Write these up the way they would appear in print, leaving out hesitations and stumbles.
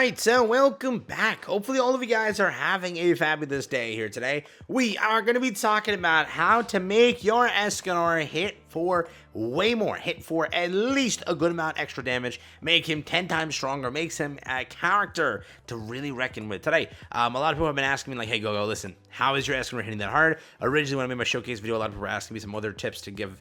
Alright, so welcome back. Hopefully all of you guys are having a fabulous day here today. We are going to be talking about how to make your Escanor hit for way more. Hit for at least a good amount extra damage. Make him 10 times stronger. Makes him a character to really reckon with. Today, a lot of people have been asking me like, hey, Go, listen, how is your Escanor hitting that hard? Originally, when I made my showcase video, a lot of people were asking me some other tips to give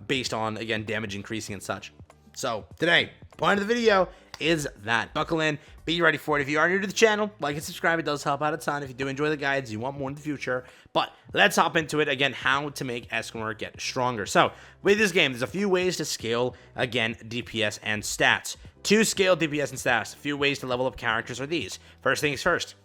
based on, again, damage increasing and such. So, today, point of the video is that. Buckle in, be ready for it. If you are new to the channel, like and subscribe. It does help out a ton. If you do enjoy the guides, you want more in the future. But let's hop into it. Again, how to make Escanor get stronger. So, with this game, there's a few ways to scale, again, DPS and stats. To scale DPS and stats, a few ways to level up characters are these. First things first.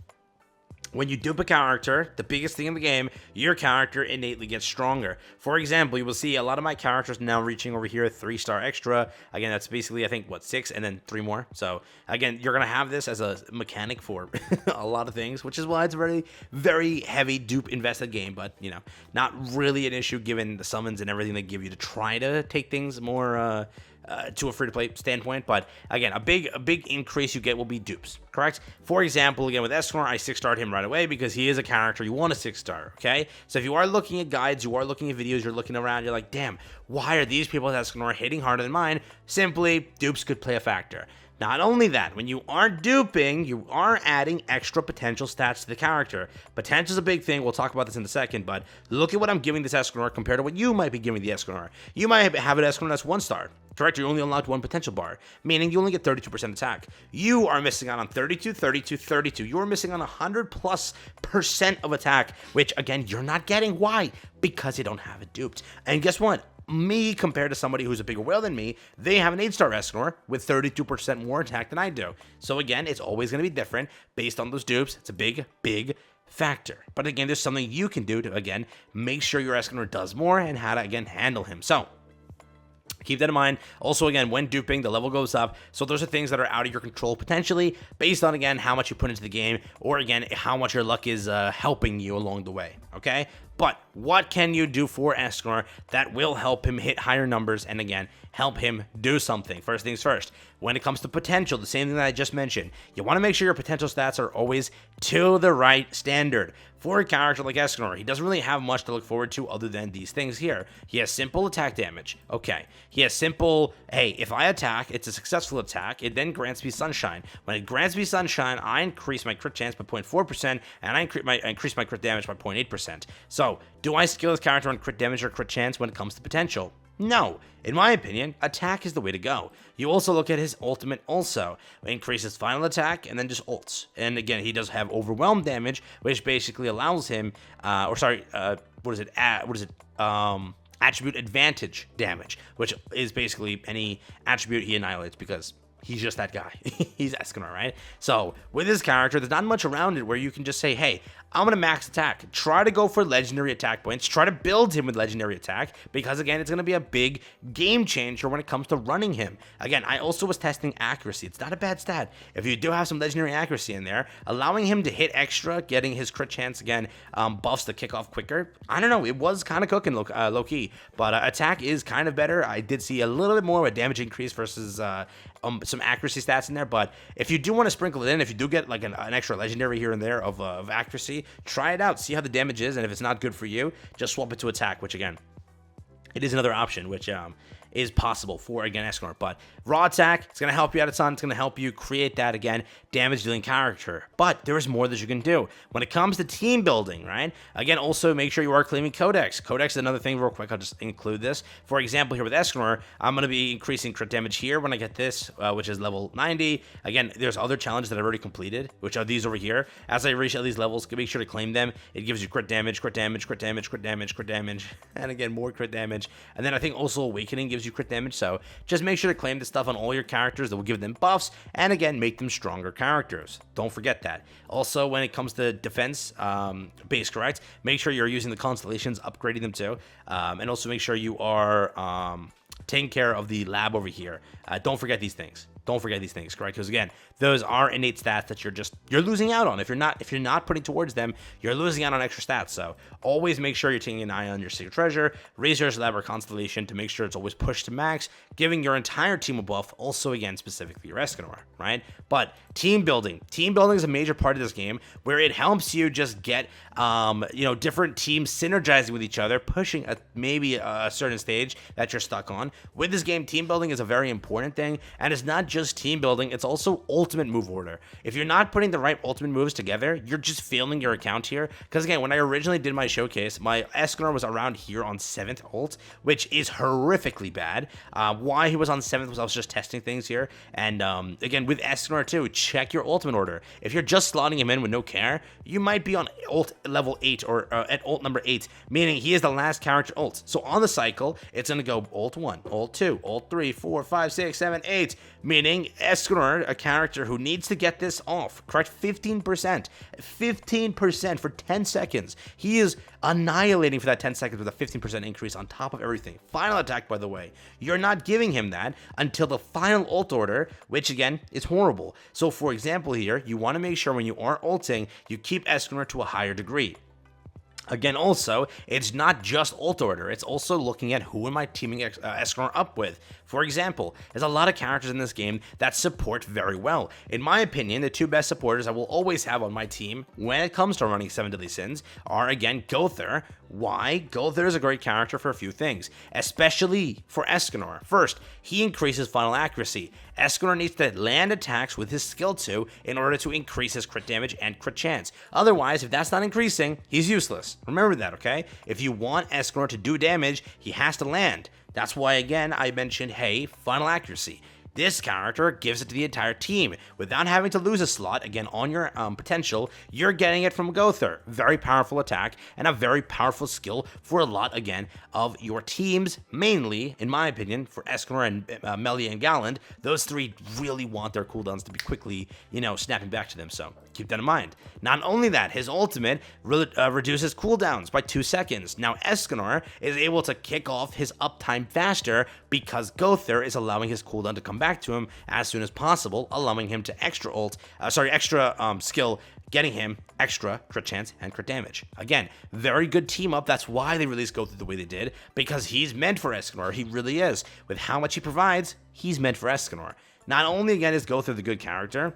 When you dupe a character, the biggest thing in the game, your character innately gets stronger. For example, you will see a lot of my characters now reaching over here 3-star extra. Again, that's basically, I think, what, 6 and then 3 more. So, again, you're going to have this as a mechanic for a lot of things, which is why it's a very, very heavy dupe invested game. But, you know, not really an issue given the summons and everything they give you to try to take things more to a free-to-play standpoint. But again, a big increase you get will be dupes, correct? For example, again with Escanor, I 6-starred him right away because he is a character you want to 6-star, okay? So if you are looking at guides, you are looking at videos, you're looking around, you're like, damn, why are these people with Escanor hitting harder than mine? Simply, dupes could play a factor. Not only that, when you are duping, you are adding extra potential stats to the character. Potential is a big thing. We'll talk about this in a second, but look at what I'm giving this Escanor compared to what you might be giving the Escanor. You might have an Escanor that's 1-star, correct? You only unlocked 1 potential bar, meaning you only get 32% attack. You are missing out on 32, 32, 32. You're missing on 100+% of attack, which, again, you're not getting. Why? Because you don't have it duped. And guess what? Me compared to somebody who's a bigger whale than me, they have an 8-star Escanor with 32% more attack than I do. So again, it's always going to be different based on those dupes. It's a big factor. But again, there's something you can do to, again, make sure your Escanor does more and how to, again, handle him. So keep that in mind. Also, again, when duping, the level goes up. So those are things that are out of your control potentially based on, again, how much you put into the game or, again, how much your luck is helping you along the way, okay? But what can you do for Escanor that will help him hit higher numbers and, again, help him do something? First things first, when it comes to potential, the same thing that I just mentioned, you want to make sure your potential stats are always to the right standard. For a character like Escanor, he doesn't really have much to look forward to other than these things here. He has simple attack damage. Okay. He has simple, hey, if I attack, it's a successful attack. It then grants me Sunshine. When it grants me Sunshine, I increase my crit chance by 0.4%, and I increase my crit damage by 0.8%. So, do I scale this character on crit damage or crit chance when it comes to potential? No. In my opinion, attack is the way to go. You also look at his ultimate also. Increases final attack and then just ults. And again, he does have overwhelm damage, which basically allows him, attribute advantage damage, which is basically any attribute he annihilates because he's just that guy. He's Escanor, right? So, with his character, there's not much around it where you can just say, hey, I'm going to max attack. Try to go for legendary attack points. Try to build him with legendary attack because, again, it's going to be a big game changer when it comes to running him. Again, I also was testing accuracy. It's not a bad stat. If you do have some legendary accuracy in there, allowing him to hit extra, getting his crit chance, again, buffs the kickoff quicker. I don't know. It was kind of cooking low-key, but attack is kind of better. I did see a little bit more of a damage increase versus some accuracy stats in there, but if you do want to sprinkle it in, if you do get like an extra legendary here and there of accuracy, try it out, see how the damage is, and if it's not good for you, just swap it to attack, which again, it is another option, which is possible for, again, Escanor. But raw attack, it's going to help you out a ton. It's going to help you create that, again, damage-dealing character. But there is more that you can do. When it comes to team building, right? Again, also make sure you are claiming Codex. Codex is another thing real quick. I'll just include this. For example, here with Escanor, I'm going to be increasing crit damage here when I get this, which is level 90. Again, there's other challenges that I've already completed, which are these over here. As I reach all these levels, make sure to claim them. It gives you crit damage, crit damage, crit damage, crit damage, crit damage, and again, more crit damage. And then I think also Awakening gives you crit damage, so just make sure to claim this stuff on all your characters that will give them buffs and, again, make them stronger characters. Don't forget that. Also, when it comes to defense base, correct, make sure you're using the constellations, upgrading them too, and also make sure you are taking care of the lab over here. Don't forget these things. Don't forget these things, correct? Because again, those are innate stats that you're losing out on. If you're not putting towards them, you're losing out on extra stats. So always make sure you're taking an eye on your secret treasure, resource lab, or constellation to make sure it's always pushed to max, giving your entire team a buff. Also, again, specifically your Escanor, right? But team building is a major part of this game where it helps you just get different teams synergizing with each other, pushing maybe a certain stage that you're stuck on. With this game, team building is a very important thing, and it's not just team building, it's also ultimate move order. If you're not putting the right ultimate moves together, you're just failing your account here. Because again, when I originally did my showcase, my Escanor was around here on 7th ult, which is horrifically bad. Why he was on 7th was I was just testing things here. And again, with Escanor too, check your ultimate order. If you're just slotting him in with no care, you might be on ult level 8 or at ult number 8, meaning he is the last character ult. So on the cycle, it's going to go ult 1, ult 2, ult 3, 4, 5, 6, 7, 8, meaning Escanor, a character who needs to get this off, correct? 15% for 10 seconds. He is annihilating for that 10 seconds with a 15% increase on top of everything. Final attack, by the way, you're not giving him that until the final ult order, which again is horrible. So for example here, you want to make sure when you are ulting, you keep Escanor to a higher degree. Again, also, it's not just ult order, it's also looking at who am I teaming Escanor up with. For example, there's a lot of characters in this game that support very well. In my opinion, the two best supporters I will always have on my team when it comes to running 7 Deadly Sins are, again, Gother. Why? Gother is a great character for a few things, especially for Escanor. First, he increases final accuracy. Escanor needs to land attacks with his skill 2 in order to increase his crit damage and crit chance. Otherwise, if that's not increasing, he's useless. Remember that, okay? If you want Escanor to do damage, he has to land. That's why, again, I mentioned, hey, final accuracy. This character gives it to the entire team without having to lose a slot. Again, on your potential, you're getting it from Gother. Very powerful attack and a very powerful skill for a lot, again, of your teams. Mainly, in my opinion, for Escanor and Melia and Galland, those three really want their cooldowns to be quickly, snapping back to them. So keep that in mind. Not only that, his ultimate reduces cooldowns by 2 seconds. Now, Escanor is able to kick off his uptime faster because Gother is allowing his cooldown to come back to him as soon as possible, allowing him to extra skill, getting him extra crit chance and crit damage. Again, very good team up. That's why they released Gother the way they did, because he's meant for Escanor. He really is. With how much he provides, he's meant for Escanor. Not only, again, is Gother the good character,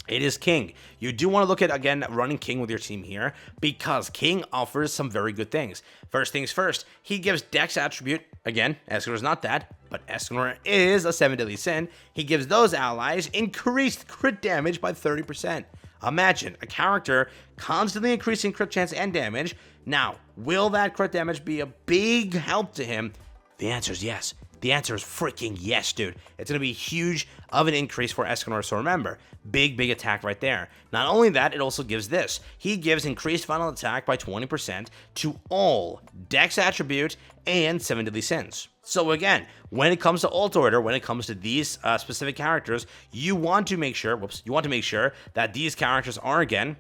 it is King. You do want to look at, again, running King with your team here because King offers some very good things. First things first, he gives Dex attribute. Again, Escanor's not that, but Escanor is a 7 Deadly Sin. He gives those allies increased crit damage by 30%. Imagine a character constantly increasing crit chance and damage. Now, will that crit damage be a big help to him? The answer is yes. The answer is freaking yes, dude. It's going to be huge of an increase for Escanor, so remember, big attack right there. Not only that, it also gives this. He gives increased final attack by 20% to all Dex attribute and 7 Deadly Sins. So again, when it comes to ult order, when it comes to these specific characters, you want to make sure that these characters are, again,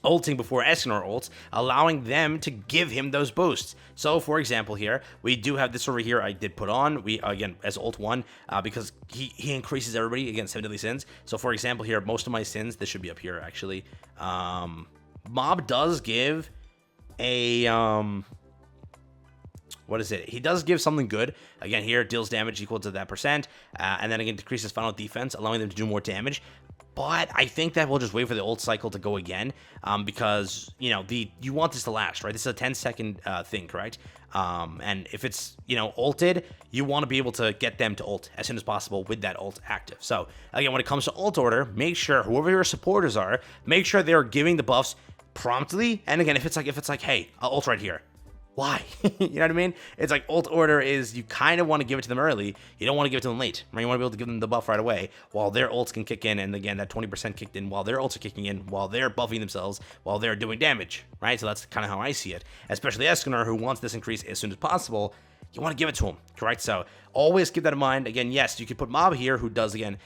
ulting before Escanor ults, allowing them to give him those boosts. So, for example, here, we do have this over here I did put on, again, as ult 1, because he increases everybody against 7 Deadly Sins. So, for example, here, most of my sins, this should be up here, actually. Mob does give a, what is it? He does give something good. Again, here, deals damage equal to that percent, and then again, decreases final defense, allowing them to do more damage. But I think that we'll just wait for the ult cycle to go again, because, you want this to last, right? This is a 10-second thing, correct? And if it's, ulted, you want to be able to get them to ult as soon as possible with that ult active. So, again, when it comes to ult order, make sure whoever your supporters are, make sure they're giving the buffs promptly. And again, if it's like, hey, I'll ult right here. Why? You know what I mean? It's like ult order is you kind of want to give it to them early. You don't want to give it to them late. Right? You want to be able to give them the buff right away while their ults can kick in. And again, that 20% kicked in while their ults are kicking in, while they're buffing themselves, while they're doing damage. Right? So that's kind of how I see it. Especially Escanor, who wants this increase as soon as possible. you want to give it to him, correct? So always keep that in mind. Again, yes, you could put Mob here, who does, again,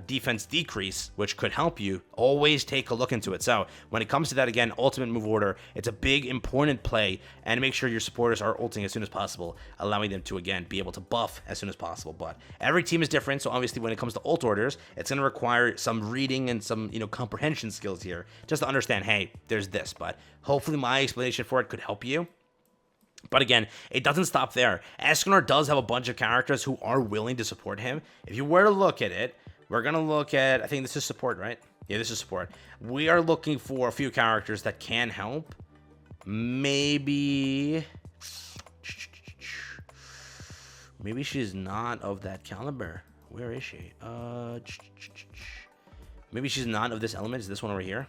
defense decrease, which could help you. Always take a look into it. So when it comes to that, again, ultimate move order, it's a big, important play, and make sure your supporters are ulting as soon as possible, allowing them to, again, be able to buff as soon as possible. But every team is different, so obviously when it comes to ult orders, it's going to require some reading and some, comprehension skills here, just to understand, hey, there's this. But hopefully my explanation for it could help you. But again, it doesn't stop there. Escanor does have a bunch of characters who are willing to support him. If you were to look at it, we're going to look at, I think this is support, right? Yeah, this is support. We are looking for a few characters that can help. Maybe she's not of that caliber. Where is she? Maybe she's not of this element. Is this one over here?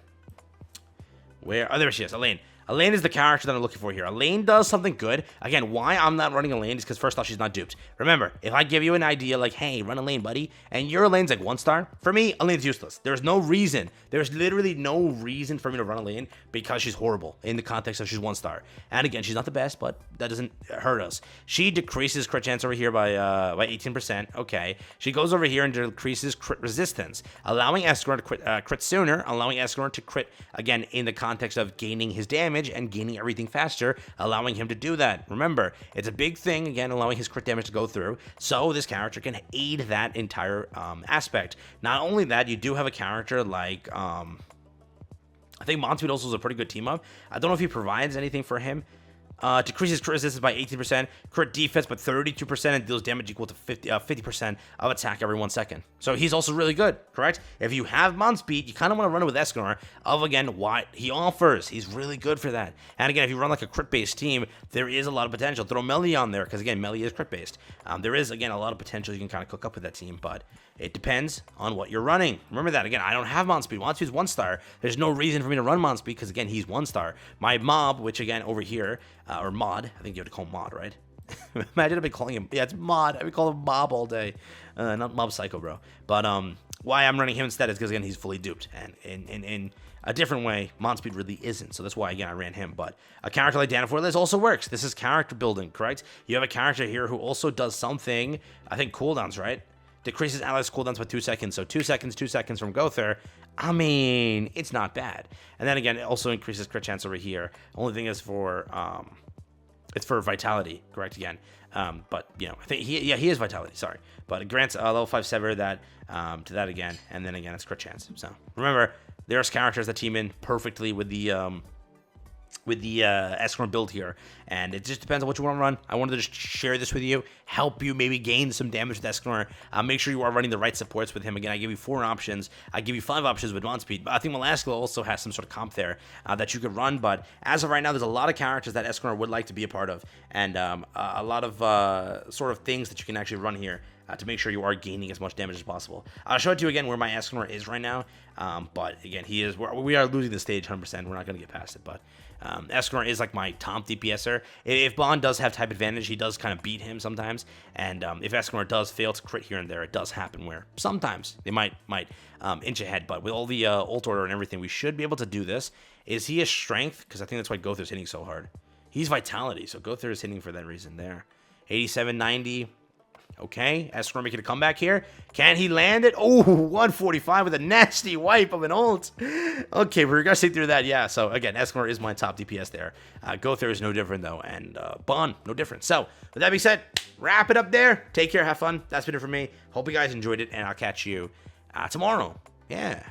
Where? Oh, there she is. Elaine. Elaine is the character that I'm looking for here. Elaine does something good. Again, why I'm not running Elaine is because, first off, she's not duped. Remember, if I give you an idea like, hey, run Elaine, buddy, and your Elaine's like 1 star, for me, Elaine's useless. There's no reason. There's literally no reason for me to run Elaine because she's horrible in the context of she's 1 star. And again, she's not the best, but that doesn't hurt us. She decreases crit chance over here by 18%. Okay. She goes over here and decreases crit resistance, allowing Escanor to crit sooner, allowing Escanor to crit, again, in the context of gaining his damage and gaining everything faster, allowing him to do that. Remember, it's a big thing, again, allowing his crit damage to go through, so this character can aid that entire aspect. Not only that, you do have a character like, I think Monspeed also is a pretty good team up. I don't know if he provides anything for him. Decreases crit resistance by 18%, crit defense by 32%, and deals damage equal to 50% of attack every 1 second. So he's also really good, correct? If you have Monspeed, you kind of want to run it with Escanor of, again, what he offers. He's really good for that. And again, if you run like a crit-based team, there is a lot of potential. Throw Melee on there, because again, Melee is crit-based. There is, again, a lot of potential you can kind of cook up with that team, but it depends on what you're running. Remember that. Again, I don't have Monspeed. Monspeed's 1 star. There's no reason for me to run Monspeed because, again, he's 1 star. My Mob, which, again, over here, or Mod. I think you have to call him Mod, right? Imagine I've been calling him. Yeah, it's Mod. I've been calling him Mob all day. Not Mob Psycho, bro. But why I'm running him instead is because, again, he's fully duped. And in a different way, Monspeed really isn't. So that's why, again, I ran him. But a character like Danafor, this also works. This is character building, correct? You have a character here who also does something, I think cooldowns, right? Decreases allies' cooldowns by 2 seconds. So 2 seconds from Gother. I mean, it's not bad. And then again, it also increases crit chance over here. Only thing is for it's for vitality, correct? Again, but I think he is vitality. Sorry, but it grants a level 5 sever that to that again, and then again it's crit chance. So remember, there's characters that team in perfectly with the Escanor build here, and it just depends on what you want to run. I wanted to just share this with you, help you maybe gain some damage with Escanor. Make sure you are running the right supports with him. Again, I give you 4 options. I give you 5 options with Monspeed, but I think Velasco also has some sort of comp there that you could run, but as of right now, there's a lot of characters that Escanor would like to be a part of, and a lot of sort of things that you can actually run here to make sure you are gaining as much damage as possible. I'll show it to you again where my Escanor is right now, but again, we are losing the stage 100%. We're not going to get past it, but Escanor is like my top DPSer. If Bond does have type advantage, he does kind of beat him sometimes, and if Escanor does fail to crit here and there, it does happen where sometimes they might inch ahead, but with all the ult order and everything, we should be able to do this. Is he a strength? Because I think that's why Gother's hitting so hard. He's vitality, so Gother is hitting for that reason there. 87, 90. Okay, Escanor making a comeback here. Can he land it? Oh, 145 with a nasty wipe of an ult. Okay, we're going to see through that. Yeah, so again, Escanor is my top DPS there. Gother is no different, though, and Bond, no different. So, with that being said, wrap it up there. Take care, have fun. That's been it for me. Hope you guys enjoyed it, and I'll catch you tomorrow. Yeah.